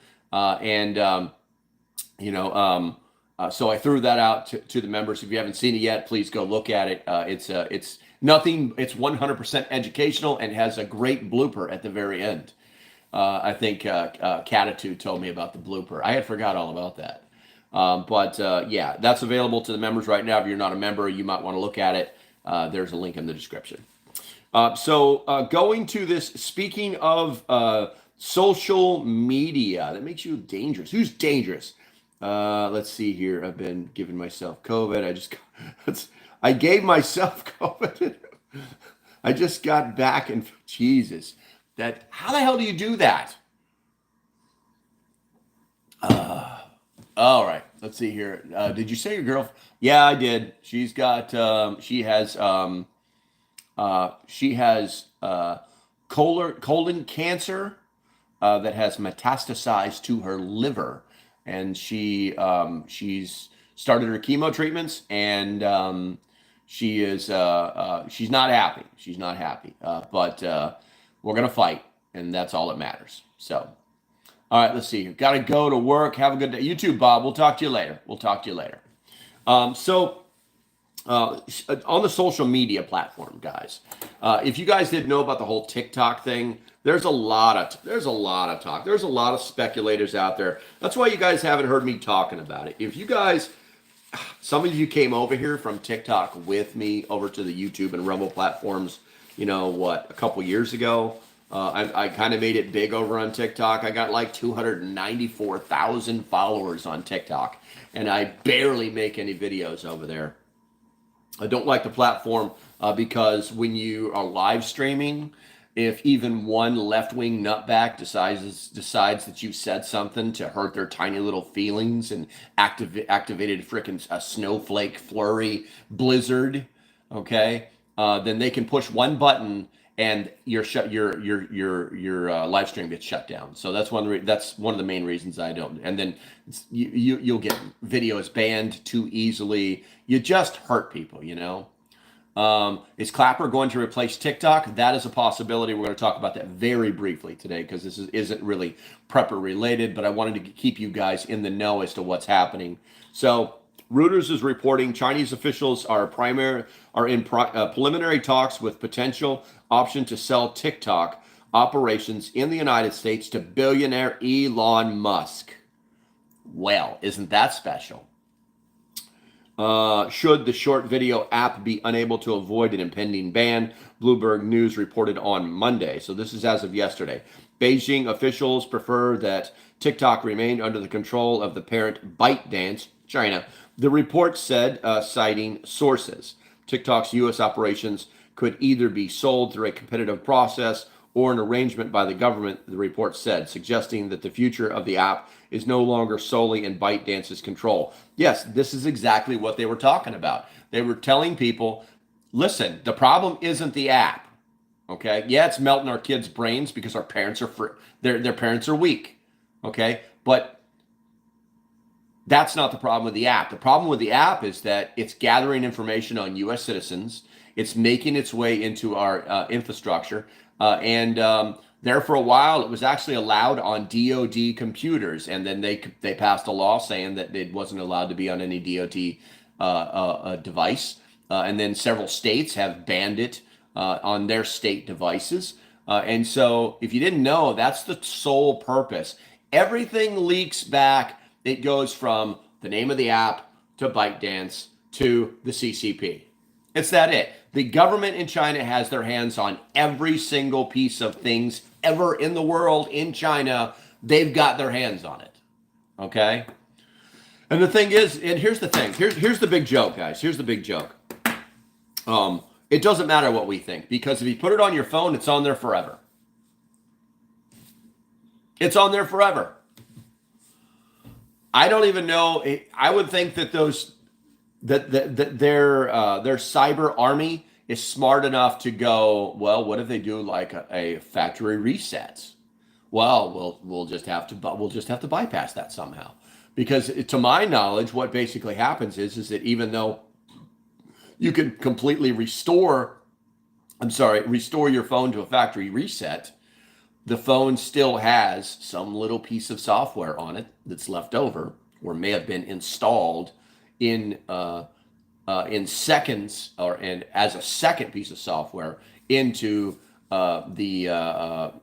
so I threw that out to the members. If you haven't seen it yet, please go look at it. It's nothing. It's 100% educational and has a great blooper at the very end. I think Catitude told me about the blooper. I had forgot all about that. Yeah, that's available to the members right now. If you're not a member, you might want to look at it. There's a link in the description. Going to this, speaking of social media, that makes you dangerous. Who's dangerous? Let's see here. I've been giving myself COVID. I gave myself COVID. I just got back and Jesus, how the hell do you do that? All right, let's see here. Did you say your girl? Yeah, I did. She's got, she has colon cancer that has metastasized to her liver. And she's started her chemo treatments, and she's not happy. She's not happy. But we're gonna fight, and that's all that matters. So, all right, let's see. Got to go to work. Have a good day. You too, Bob. We'll talk to you later. On the social media platform, guys, if you guys didn't know about the whole TikTok thing, there's a lot of talk. There's a lot of speculators out there. That's why you guys haven't heard me talking about it. If you guys, some of you came over here from TikTok with me over to the YouTube and Rumble platforms, a couple years ago. I kind of made it big over on TikTok. I got like 294,000 followers on TikTok, and I barely make any videos over there. I don't like the platform because when you are live streaming, if even one left-wing nutbag decides that you said something to hurt their tiny little feelings and activated frickin' a snowflake flurry blizzard, okay, then they can push one button and your live stream gets shut down. So that's one of the main reasons I don't. And then you'll get videos banned too easily. You just hurt people, Is Clapper going to replace TikTok? That is a possibility. We're going to talk about that very briefly today because this isn't really prepper related, but I wanted to keep you guys in the know as to what's happening. So Reuters is reporting Chinese officials are in preliminary talks with potential option to sell TikTok operations in the United States to billionaire Elon Musk. Well, isn't that special? Should the short video app be unable to avoid an impending ban? Bloomberg News reported on Monday. So this is as of yesterday. Beijing officials prefer that TikTok remain under the control of the parent ByteDance, China. The report said, citing sources, TikTok's U.S. operations could either be sold through a competitive process or an arrangement by the government, the report said, suggesting that the future of the app is no longer solely in ByteDance's control. Yes, this is exactly what they were talking about. They were telling people, listen, the problem isn't the app. Okay? Yeah, it's melting our kids' brains because our parents are their parents are weak. Okay? But that's not the problem with the app. The problem with the app is that it's gathering information on U.S. citizens. It's making its way into our infrastructure. And there for a while, it was actually allowed on DoD computers. And then they passed a law saying that it wasn't allowed to be on any DoD device. And then several states have banned it on their state devices. And so if you didn't know, that's the sole purpose. Everything leaks back. It goes from the name of the app to ByteDance to the CCP. It's that it. The government in China has their hands on every single piece of things ever in the world in China. They've got their hands on it. Okay? And the thing is, and here's the thing. Here's the big joke, guys. Here's the big joke. It doesn't matter what we think, because if you put it on your phone, it's on there forever. It's on there forever. I don't even know. I would think that their cyber army is smart enough to go, well, what if they do like a factory reset? Well, we'll just have to bypass that somehow, because to my knowledge, what basically happens is that even though you can completely restore your phone to a factory reset, the phone still has some little piece of software on it that's left over or may have been installed in seconds and as a second piece of software into the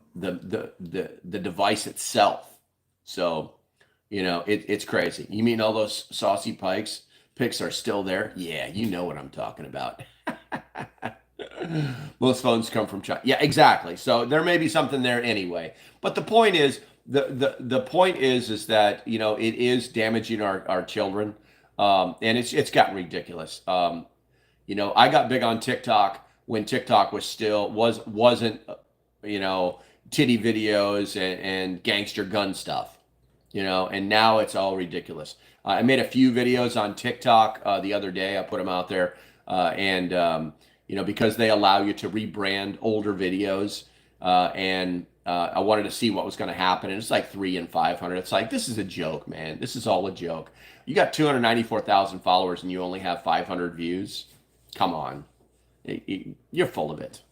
device itself. So, it's crazy. You mean all those saucy pics are still there? Yeah, you know what I'm talking about. Most phones come from China. Yeah, exactly. So there may be something there anyway. But the point is, the point is that it is damaging our children, and it's gotten ridiculous. I got big on TikTok when TikTok wasn't titty videos and gangster gun stuff, and now it's all ridiculous. I made a few videos on TikTok the other day. I put them out there, and because they allow you to rebrand older videos, and I wanted to see what was going to happen. And it's like 300 and 500. It's like, this is a joke, man. This is all a joke. You got 294,000 followers and you only have 500 views. Come on. You're full of it.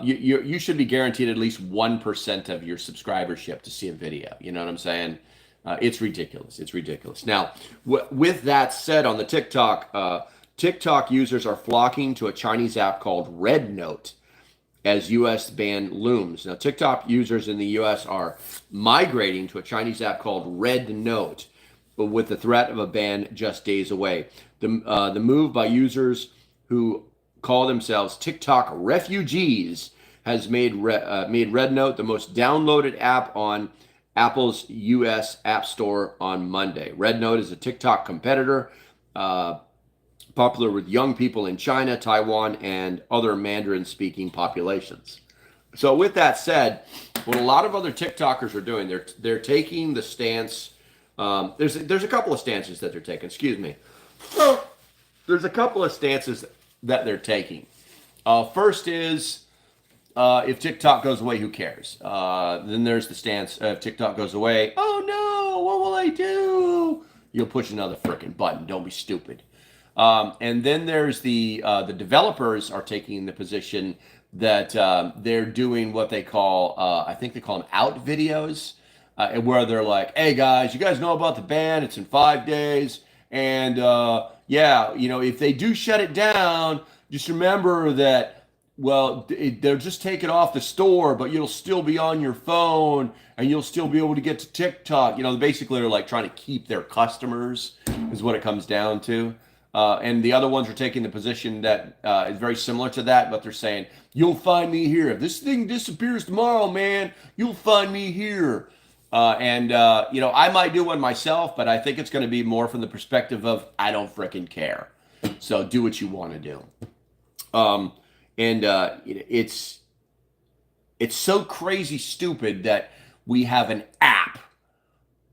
You should be guaranteed at least 1% of your subscribership to see a video. You know what I'm saying? It's ridiculous. It's ridiculous. Now, with that said, on the TikTok users are flocking to a Chinese app called Red Note as U.S. ban looms. Now, TikTok users in the U.S. are migrating to a Chinese app called Red Note, but with the threat of a ban just days away. The move by users who call themselves TikTok refugees has made Red Note the most downloaded app on Apple's U.S. App Store on Monday. Red Note is a TikTok competitor, popular with young people in China, Taiwan, and other Mandarin-speaking populations. So with that said, what a lot of other TikTokers are doing, they're taking the stance. There's a couple of stances that they're taking. Excuse me. There's a couple of stances that they're taking. First is, if TikTok goes away, who cares? Then there's the stance, if TikTok goes away, oh no, what will I do? You'll push another frickin' button. Don't be stupid. And then there's the developers are taking the position that they're doing what they call, I think they call them out videos, where they're like, hey guys, you guys know about the ban? It's in 5 days. And if they do shut it down, just remember that, well, they'll just take it off the store, but you'll still be on your phone and you'll still be able to get to TikTok. Basically they're like trying to keep their customers is what it comes down to. And the other ones are taking the position that is very similar to that, but they're saying, you'll find me here. If this thing disappears tomorrow, man, you'll find me here. I might do one myself, but I think it's going to be more from the perspective of, I don't frickin' care. So do what you want to do. It's so crazy stupid that we have an app,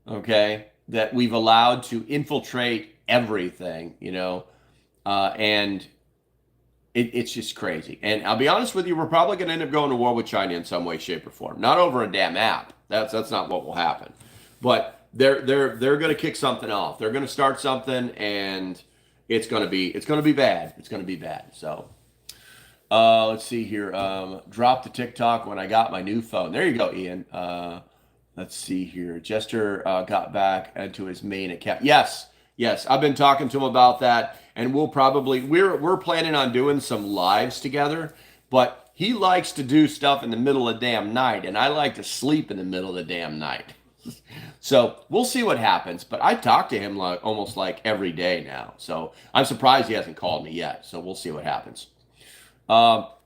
okay, that we've allowed to infiltrate everything, and it's just crazy. And I'll be honest with you, we're probably going to end up going to war with China in some way, shape, or form. Not over a damn app. That's not what will happen. But they're going to kick something off. They're going to start something, and it's going to be bad. It's going to be bad. So let's see here. Drop the TikTok when I got my new phone. There you go, Ian. Let's see here. Jester got back into his main account. Yes. I've been talking to him about that, and we're planning on doing some lives together. But he likes to do stuff in the middle of the damn night, and I like to sleep in the middle of the damn night. So we'll see what happens. But I talk to him almost like every day now. So I'm surprised he hasn't called me yet. So we'll see what happens. All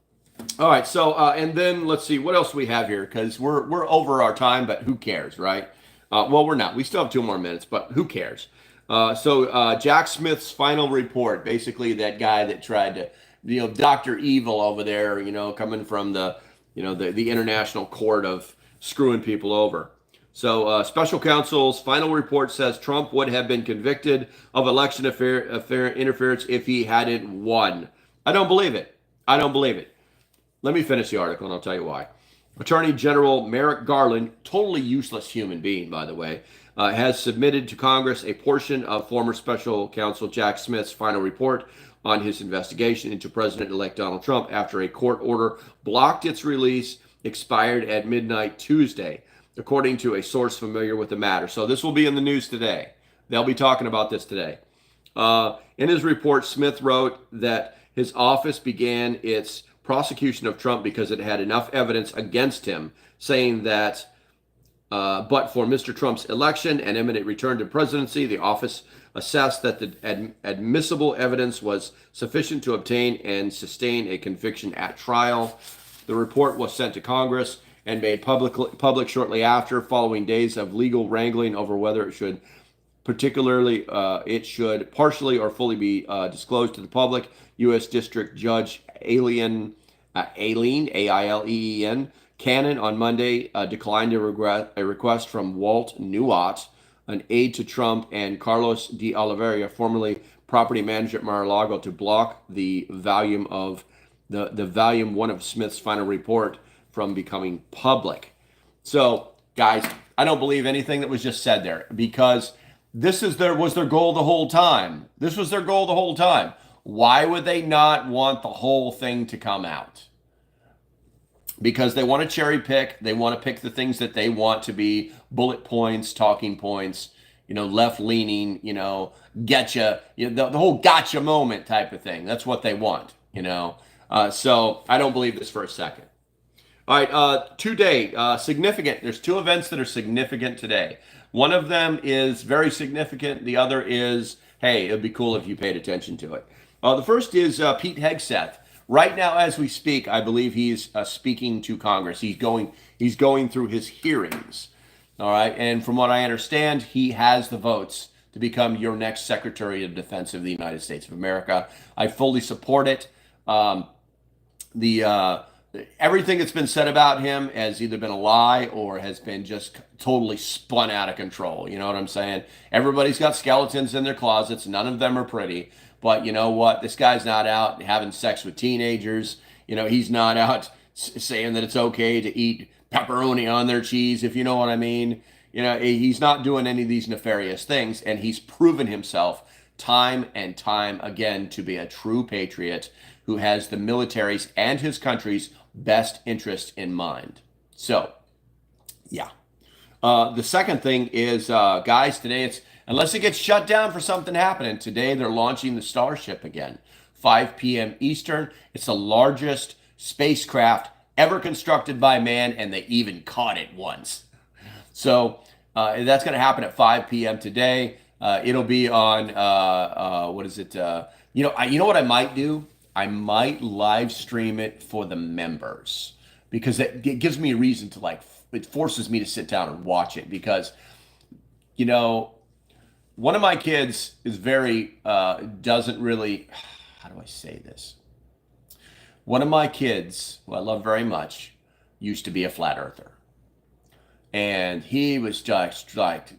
right, so and then let's see what else we have here, because we're over our time, but who cares, right? Well, we're not. We still have 2 more minutes, but who cares? So Jack Smith's final report, basically that guy that tried to, Dr. Evil over there, coming from the international court of screwing people over. So special counsel's final report says Trump would have been convicted of election interference if he hadn't won. I don't believe it. Let me finish the article and I'll tell you why. Attorney General Merrick Garland, totally useless human being, by the way, has submitted to Congress a portion of former special counsel Jack Smith's final report on his investigation into President-elect Donald Trump after a court order blocked its release, expired at midnight Tuesday, according to a source familiar with the matter. So this will be in the news today. They'll be talking about this today. In his report, Smith wrote that his office began its prosecution of Trump because it had enough evidence against him, saying that but for Mr. Trump's election and imminent return to presidency, the office assessed that the admissible evidence was sufficient to obtain and sustain a conviction at trial. The report was sent to Congress and made public shortly after, following days of legal wrangling over whether it should partially or fully be disclosed to the public. U.S. District Judge Aileen, Aileen Cannon, on Monday declined a request from Walt Nuott, an aide to Trump, and Carlos de Oliveira, formerly property manager at Mar-a-Lago, to block the volume of the volume 1 of Smith's final report from becoming public. So, guys, I don't believe anything that was just said there, because this was their goal the whole time. This was their goal the whole time. Why would they not want the whole thing to come out? Because they want to cherry pick. They want to pick the things that they want to be bullet points, talking points, left-leaning, getcha, the whole gotcha moment type of thing. That's what they want, So I don't believe this for a second. All right, today, significant. There's 2 events that are significant today. One of them is very significant. The other is, hey, it'd be cool if you paid attention to it. The first is Pete Hegseth. Right now, as we speak, I believe he's speaking to Congress. He's going through his hearings. All right, and from what I understand, he has the votes to become your next Secretary of Defense of the United States of America. I fully support it. Everything that's been said about him has either been a lie or has been just totally spun out of control. You know what I'm saying? Everybody's got skeletons in their closets. None of them are pretty. But you know what? This guy's not out having sex with teenagers. He's not out saying that it's okay to eat pepperoni on their cheese, if you know what I mean. He's not doing any of these nefarious things, and he's proven himself time and time again to be a true patriot who has the military's and his country's best interest in mind. So, yeah. The second thing is, guys, today unless it gets shut down for something happening, today they're launching the Starship again. 5 p.m. Eastern. It's the largest spacecraft ever constructed by man, and they even caught it once. So that's going to happen at 5 p.m. today. It'll be on what is it? You know what I might do? I might live stream it for the members because it gives me a reason to like. It forces me to sit down and watch it because you know one of my kids is very doesn't really. How do I say this? One of my kids, who I love very much, used to be a flat earther, and he was just like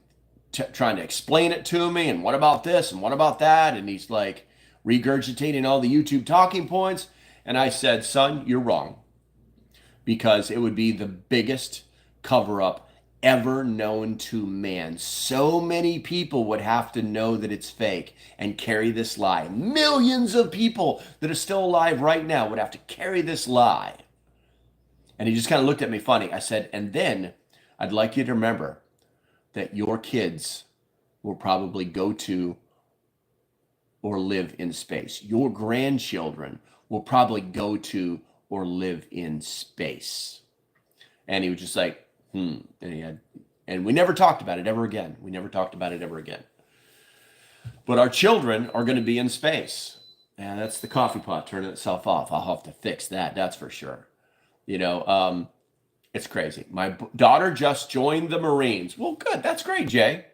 trying to explain it to me and what about this and what about that, and he's like regurgitating all the YouTube talking points, and I said, son, you're wrong, because it would be the biggest cover up ever known to man. So many people would have to know that it's fake and carry this lie. Millions of people that are still alive right now would have to carry this lie. And he just kind of looked at me funny. I said, and then I'd like you to remember that your kids will probably go to or live in space. Your grandchildren will probably go to or live in space. And he was just like, and we never talked about it ever again. We never talked about it ever again. But our children are going to be in space. And that's the coffee pot turning itself off. I'll have to fix that. That's for sure. It's crazy. My daughter just joined the Marines. Well, good. That's great, Jay.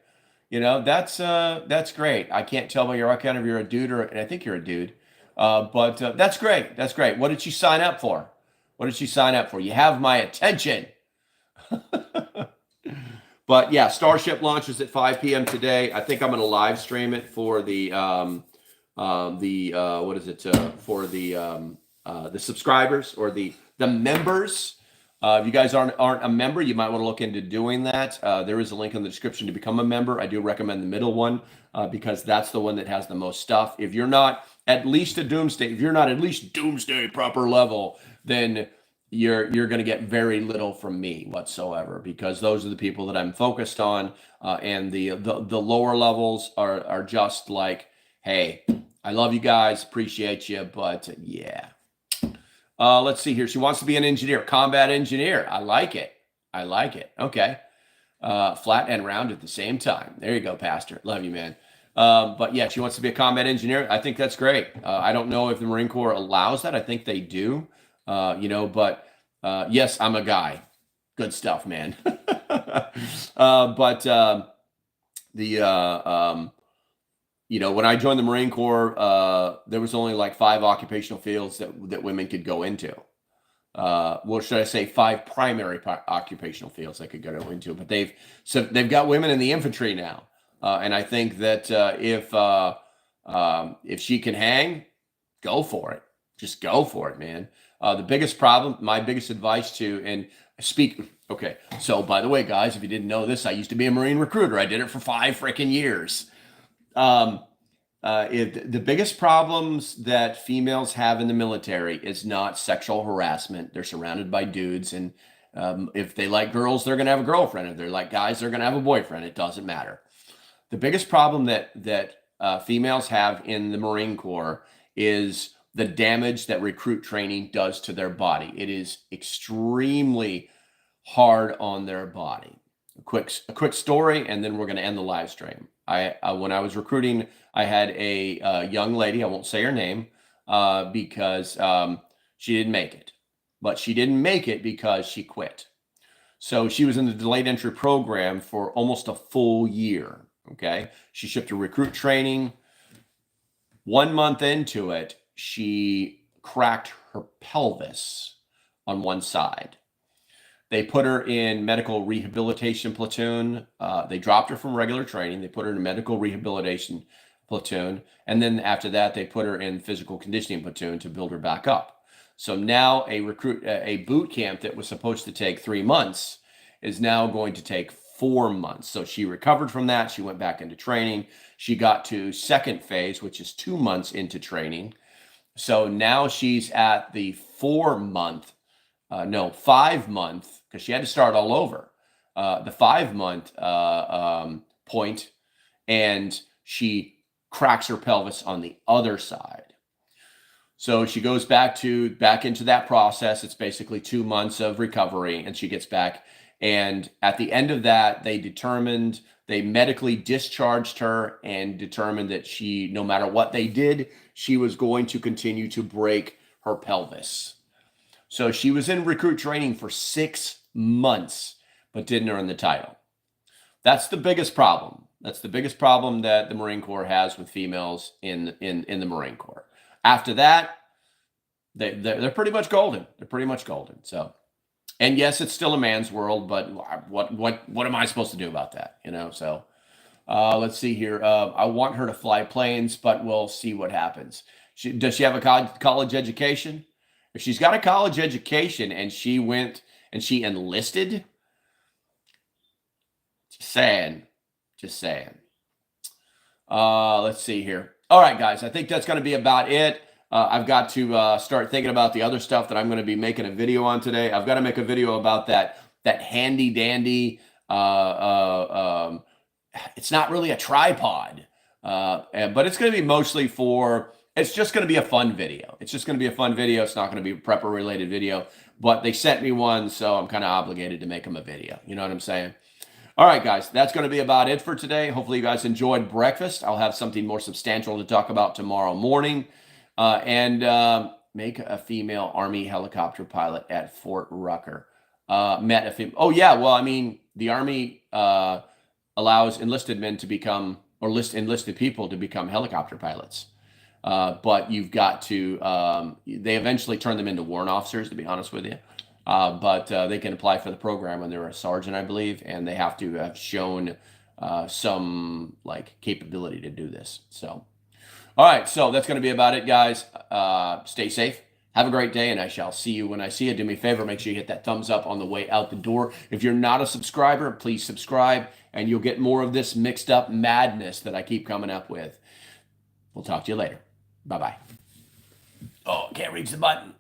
That's great. I can't tell by your account if you're a dude and I think you're a dude. But that's great. That's great. What did she sign up for? What did she sign up for? You have my attention. But yeah, Starship launches at 5 p.m. today. I think I'm going to live stream it for the what is it for the subscribers or the members. If you guys aren't a member, you might want to look into doing that. There is a link in the description to become a member. I do recommend the middle one because that's the one that has the most stuff. If you're not at least a doomsday, if you're not at least doomsday proper level, then you're going to get very little from me whatsoever, because those are the people that I'm focused on, and the lower levels are just like, hey, I love you guys, appreciate you, but yeah. Let's see here. She wants to be an engineer, combat engineer. I like it. I like it. Okay. Flat and round at the same time. There you go, Pastor. Love you, man. But yeah, she wants to be a combat engineer. I think that's great. I don't know if the Marine Corps allows that. I think they do. But yes, I'm a guy. Good stuff, man. When I joined the Marine Corps, there was only like 5 occupational fields that women could go into. Well, should I say 5 primary occupational fields they could go into? But they've got women in the infantry now, and I think that if she can hang, go for it. Just go for it, man. The biggest problem, my biggest advice okay. So by the way, guys, if you didn't know this, I used to be a Marine recruiter. I did it for 5 freaking years. The biggest problems that females have in the military is not sexual harassment. They're surrounded by dudes, and if they like girls, they're going to have a girlfriend. If they're like guys, they're going to have a boyfriend. It doesn't matter. The biggest problem that females have in the Marine Corps is the damage that recruit training does to their body. It is extremely hard on their body. A quick story, and then we're going to end the live stream. When I was recruiting, I had a young lady. I won't say her name because she didn't make it. But she didn't make it because she quit. So she was in the delayed entry program for almost a full year. Okay, she shipped to recruit training. 1 month into it, she cracked her pelvis on one side. They put her in medical rehabilitation platoon. They dropped her from regular training. They put her in a medical rehabilitation platoon. And then after that, they put her in physical conditioning platoon to build her back up. So now a boot camp that was supposed to take 3 months is now going to take 4 months. So she recovered from that. She went back into training. She got to second phase, which is 2 months into training. So now she's at the 5 month, because she had to start all over, the 5 month point, and she cracks her pelvis on the other side. So she goes back into that process. It's basically 2 months of recovery, and she gets back And at the end of that, they medically discharged her and determined that she, no matter what they did, she was going to continue to break her pelvis. So she was in recruit training for 6 months, but didn't earn the title. That's the biggest problem. That's the biggest problem that the Marine Corps has with females in the Marine Corps. After that, they're pretty much golden. They're pretty much golden. So, and yes, it's still a man's world, but what am I supposed to do about that? You know. So, let's see here. I want her to fly planes, but we'll see what happens. Does she have a college education? If she's got a college education and she went and she enlisted, just saying. Let's see here. All right, guys, I think that's going to be about it. I've got to start thinking about the other stuff that I'm going to be making a video on today. I've got to make a video about that handy dandy. It's not really a tripod, but it's going to be mostly for. It's just going to be a fun video. It's just going to be a fun video. It's not going to be a prepper related video, but they sent me one, so I'm kind of obligated to make them a video. You know what I'm saying? All right, guys, that's going to be about it for today. Hopefully you guys enjoyed breakfast. I'll have something more substantial to talk about tomorrow morning. And make a female Army helicopter pilot at Fort Rucker. Met a female. Oh, yeah. Well, I mean, the Army allows enlisted men to become, or enlisted people to become helicopter pilots. But you've got to, they eventually turn them into warrant officers, to be honest with you. But they can apply for the program when they're a sergeant, I believe, and they have to have shown some like capability to do this. So, all right, so that's going to be about it, guys. Stay safe. Have a great day, and I shall see you when I see you. Do me a favor, make sure you hit that thumbs up on the way out the door. If you're not a subscriber, please subscribe, and you'll get more of this mixed up madness that I keep coming up with. We'll talk to you later. Bye-bye. Oh, can't reach the button.